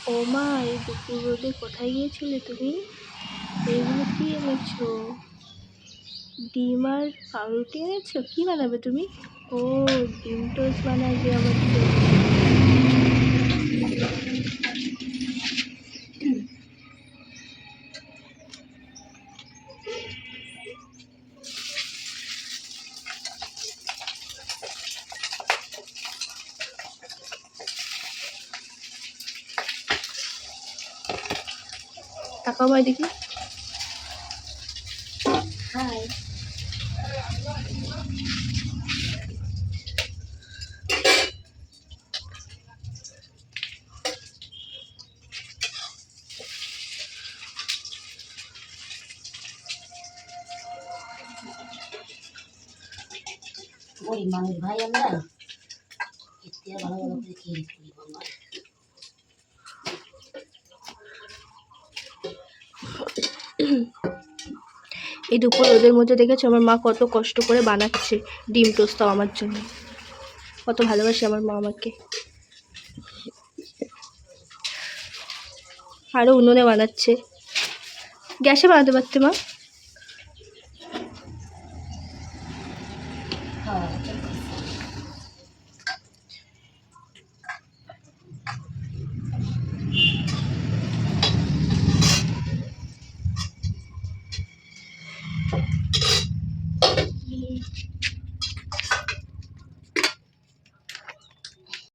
ও মা, এই দুপুর রোদে কোথায় গিয়েছিলে তুমি? এগুলো কি এনেছো? ডিম আর পাউরুটি এনেছো? কি বানাবে তুমি? ও, ডিম টোস্ট বানাবে আমার জন্য। তাকাও ভাই দেখি। হাই। গরিব মানুষ ভাই আমরা, এতে ভালো ভালো করে খেয়ে করি বাবা। এই দুপুর রোদের মধ্যে দেখেছো আমার মা কত কষ্ট করে বানাচ্ছে ডিম টোস্টটাও আমার জন্য। কত ভালোবাসে আমার মা আমাকে। আরও উনুনে বানাচ্ছে, গ্যাসে বানাতে পারতে মা। হ্যাঁ